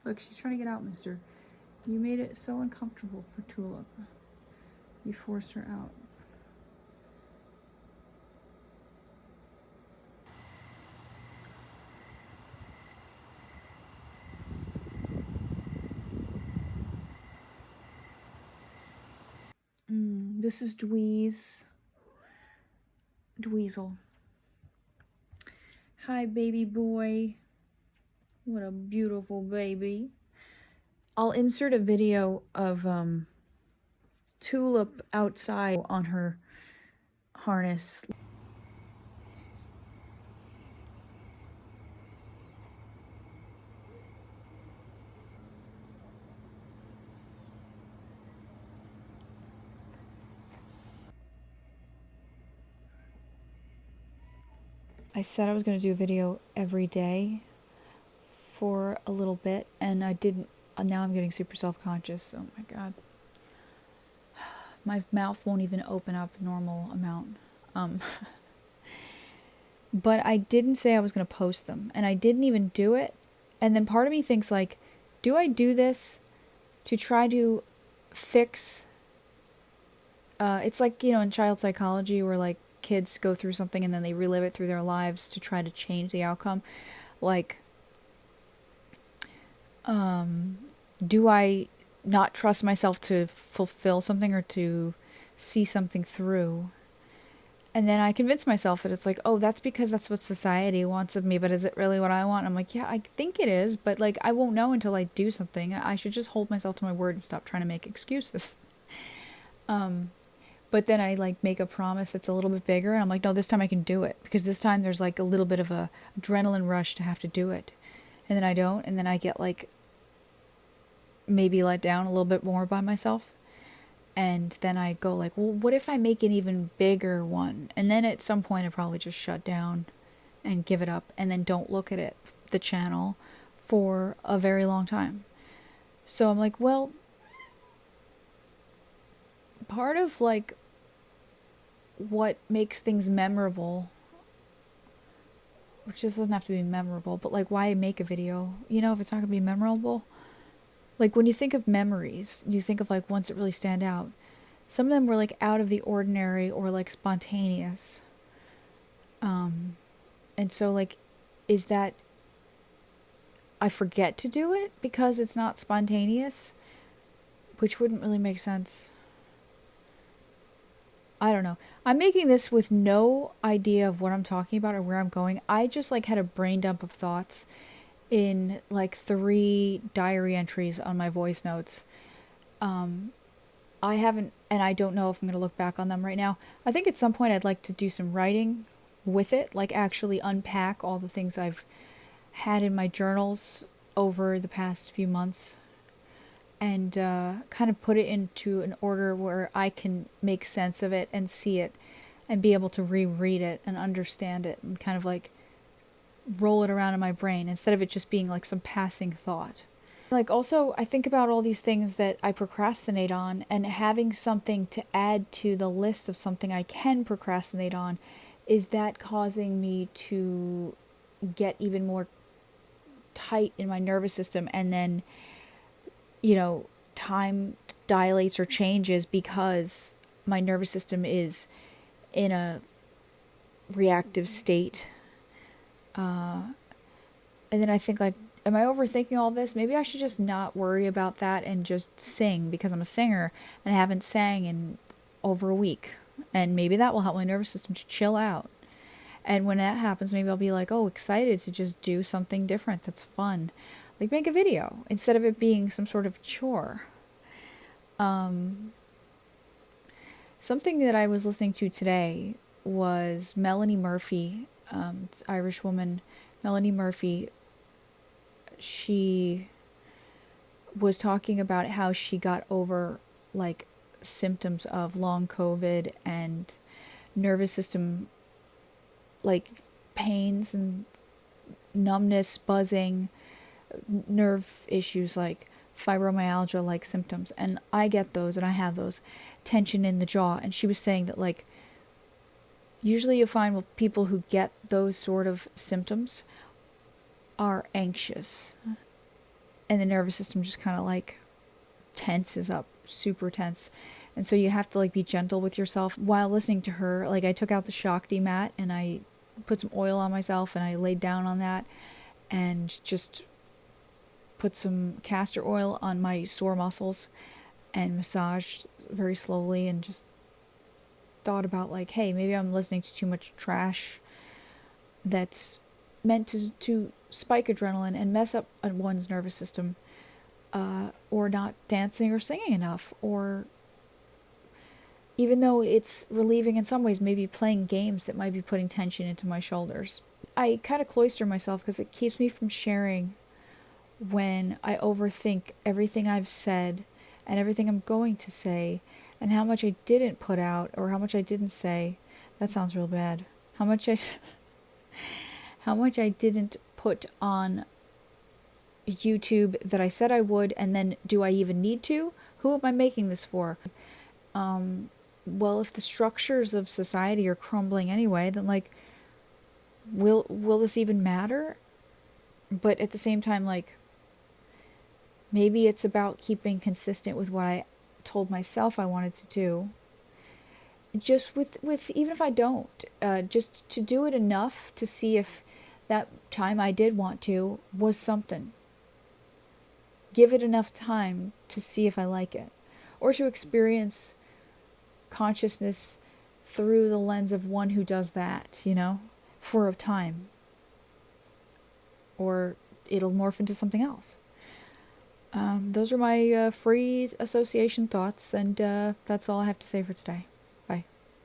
Look, she's trying to get out, mister. You made it so uncomfortable for Tulip. You forced her out. This is Dweezil. Hi, baby boy. What a beautiful baby. I'll insert a video of Tulip outside on her harness. I said I was going to do a video every day for a little bit, and I didn't. Now I'm getting super self-conscious. Oh my god. My mouth won't even open up normal amount. But I didn't say I was going to post them, and I didn't even do it. And then part of me thinks, like, do I do this to try to fix... it's like, you know, in child psychology where, like, kids go through something and then they relive it through their lives to try to change the outcome. Like, do I not trust myself to fulfill something or to see something through? And then I convince myself that it's like, oh, that's because that's what society wants of me, but is it really what I want? I'm like, yeah, I think it is, but, like, I won't know until I do something. I should just hold myself to my word and stop trying to make excuses. But then I, like, make a promise that's a little bit bigger, and I'm like, no, this time I can do it, because this time there's, like, a little bit of a adrenaline rush to have to do it. And then I don't, and then I get, like, maybe let down a little bit more by myself. And then I go like, well, what if I make an even bigger one? And then at some point I probably just shut down and give it up and then don't look at it, the channel, for a very long time. So I'm like, well, part of, like, what makes things memorable, which just doesn't have to be memorable, but, like, why make a video, you know, if it's not going to be memorable? Like, when you think of memories, you think of, like, ones that really stand out. Some of them were, like, out of the ordinary or, like, spontaneous. And so, like, is that I forget to do it because it's not spontaneous? Which wouldn't really make sense. I don't know. I'm making this with no idea of what I'm talking about or where I'm going. I just, like, had a brain dump of thoughts in, like, 3 diary entries on my voice notes. I haven't, and I don't know if I'm going to look back on them right now. I think at some point I'd like to do some writing with it, like actually unpack all the things I've had in my journals over the past few months and kind of put it into an order where I can make sense of it and see it and be able to reread it and understand it and kind of, like, roll it around in my brain instead of it just being, like, some passing thought. Like, also, I think about all these things that I procrastinate on, and having something to add to the list of something I can procrastinate on, is that causing me to get even more tight in my nervous system, and then, you know, time dilates or changes because my nervous system is in a reactive state. And then I think, like, am I overthinking all this? Maybe I should just not worry about that and just sing, because I'm a singer and I haven't sang in over a week. And maybe that will help my nervous system to chill out. And when that happens, maybe I'll be like, oh, excited to just do something different that's fun. Like, make a video instead of it being some sort of chore. Something that I was listening to today was Melanie Murphy, this Irish woman, Melanie Murphy. She was talking about how she got over, like, symptoms of long COVID and nervous system, like, pains and numbness, buzzing, nerve issues like fibromyalgia like symptoms. And I get those, and I have those, tension in the jaw. And she was saying that, like, usually you find with people who get those sort of symptoms are anxious. and the nervous system just kind of like tenses up, super tense. And so you have to like be gentle with yourself while listening to her. Like I took out the Shakti mat and I put some oil on myself and I laid down on that and just put some castor oil on my sore muscles and massaged very slowly and just thought about like, hey, maybe I'm listening to too much trash that's meant to spike adrenaline and mess up one's nervous system, or not dancing or singing enough, or even though it's relieving in some ways, maybe playing games that might be putting tension into my shoulders. I kind of cloister myself because it keeps me from sharing when I overthink everything I've said and everything I'm going to say and how much I didn't put out or how much I didn't say. That sounds real bad. How much I didn't put on YouTube that I said I would, and then do I even need to? Who am I making this for? Well, if the structures of society are crumbling anyway, then like will this even matter? But at the same time, like maybe it's about keeping consistent with what I told myself I wanted to do. Just with even if I don't, just to do it enough to see if that time I did want to was something. Give it enough time to see if I like it, or to experience consciousness through the lens of one who does that, for a time. Or it'll morph into something else. Those are my free association thoughts, and that's all I have to say for today.